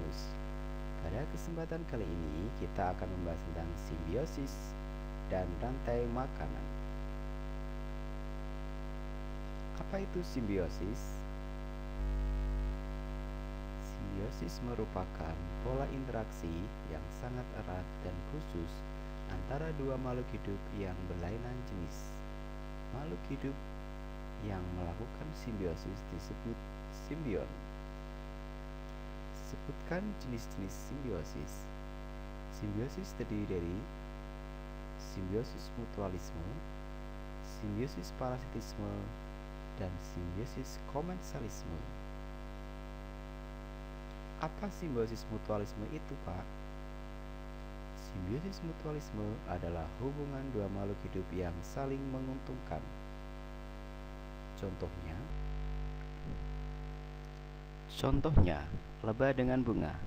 Agustinus. Pada kesempatan kali ini kita akan membahas tentang simbiosis dan rantai makanan. Apa itu simbiosis? Simbiosis merupakan pola interaksi yang sangat erat dan khusus antara dua makhluk hidup yang berlainan jenis. Makhluk hidup yang melakukan simbiosis disebut simbion. Sebutkan jenis-jenis simbiosis. Simbiosis terdiri dari simbiosis mutualisme, simbiosis parasitisme, dan simbiosis komensalisme. Apa simbiosis mutualisme itu, Pak? Simbiosis mutualisme adalah hubungan dua makhluk hidup yang saling menguntungkan. Contohnya, lebah dengan bunga.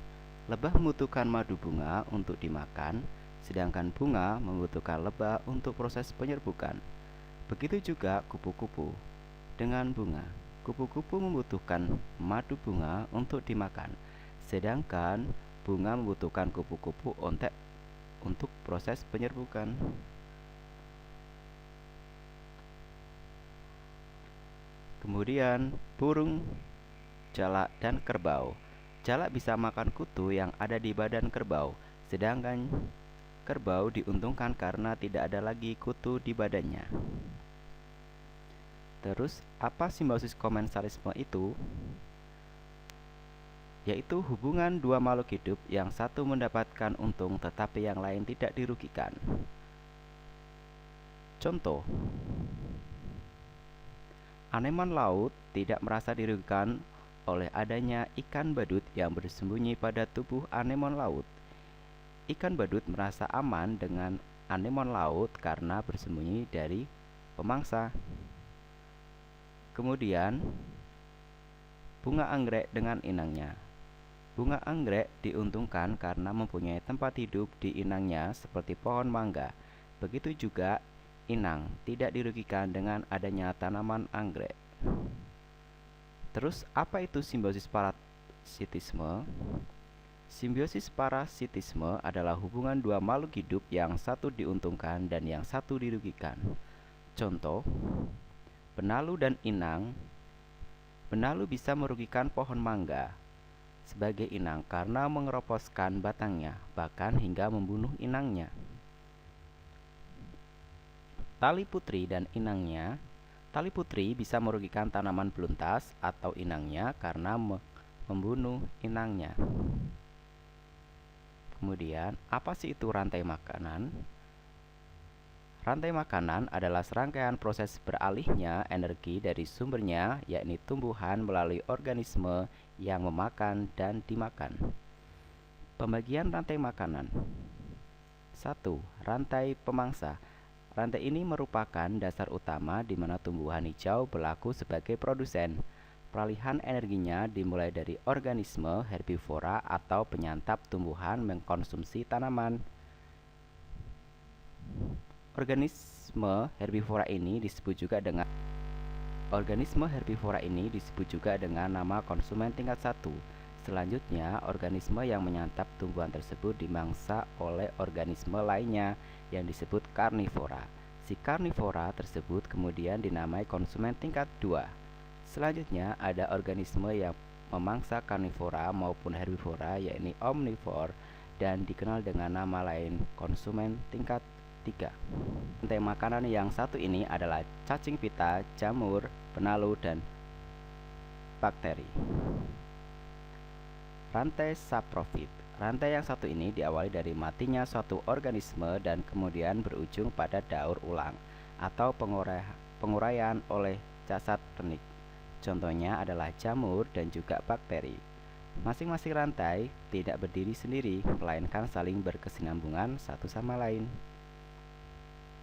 Lebah membutuhkan madu bunga untuk dimakan, sedangkan bunga membutuhkan lebah untuk proses penyerbukan. Begitu juga kupu-kupu dengan bunga. Kupu-kupu membutuhkan madu bunga untuk dimakan, sedangkan bunga membutuhkan kupu-kupu untuk proses penyerbukan. Kemudian, burung jalak dan kerbau. Jalak bisa makan kutu yang ada di badan kerbau, sedangkan kerbau diuntungkan karena tidak ada lagi kutu di badannya. Terus, apa simbiosis komensalisme itu? Yaitu hubungan dua makhluk hidup yang satu mendapatkan untung tetapi yang lain tidak dirugikan. Contoh, aneman laut tidak merasa dirugikan oleh adanya ikan badut yang bersembunyi pada tubuh anemon laut. Ikan badut merasa aman dengan anemon laut karena bersembunyi dari pemangsa. Kemudian, bunga anggrek dengan inangnya. Bunga anggrek diuntungkan karena mempunyai tempat hidup di inangnya seperti pohon mangga. Begitu juga inang tidak dirugikan dengan adanya tanaman anggrek. Terus, apa itu simbiosis parasitisme? Simbiosis parasitisme adalah hubungan dua makhluk hidup yang satu diuntungkan dan yang satu dirugikan. Contoh, benalu dan inang. Benalu bisa merugikan pohon mangga sebagai inang karena mengeroposkan batangnya, bahkan hingga membunuh inangnya. Tali putri dan inangnya. Tali putri bisa merugikan tanaman beluntas atau inangnya karena membunuh inangnya. Kemudian, apa sih itu rantai makanan? Rantai makanan adalah serangkaian proses beralihnya energi dari sumbernya, yakni tumbuhan melalui organisme yang memakan dan dimakan. Pembagian rantai makanan. 1. Rantai pemangsa. Rantai ini merupakan dasar utama di mana tumbuhan hijau berlaku sebagai produsen. Peralihan energinya dimulai dari organisme herbivora atau penyantap tumbuhan mengkonsumsi tanaman. Organisme herbivora ini disebut juga dengan nama konsumen tingkat 1. Selanjutnya, organisme yang menyantap tumbuhan tersebut dimangsa oleh organisme lainnya yang disebut karnivora. Si karnivora tersebut kemudian dinamai konsumen tingkat 2. Selanjutnya, ada organisme yang memangsa karnivora maupun herbivora, yakni omnivor, dan dikenal dengan nama lain konsumen tingkat 3. Rantai makanan yang satu ini adalah cacing pita, jamur, benalu, dan bakteri. Rantai saprofit. Rantai yang satu ini diawali dari matinya suatu organisme dan kemudian berujung pada daur ulang atau penguraian oleh jasad renik. Contohnya adalah jamur dan juga bakteri. Masing-masing rantai tidak berdiri sendiri, melainkan saling berkesinambungan satu sama lain.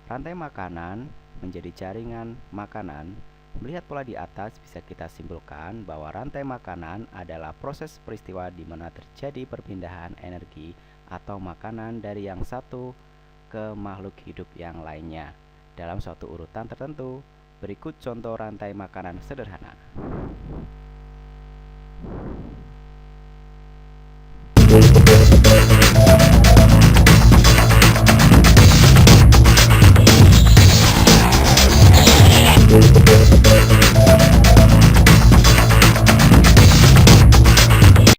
Rantai makanan menjadi jaringan makanan. Melihat pola di atas, bisa kita simpulkan bahwa rantai makanan adalah proses peristiwa di mana terjadi perpindahan energi atau makanan dari yang satu ke makhluk hidup yang lainnya dalam suatu urutan tertentu. Berikut contoh rantai makanan sederhana.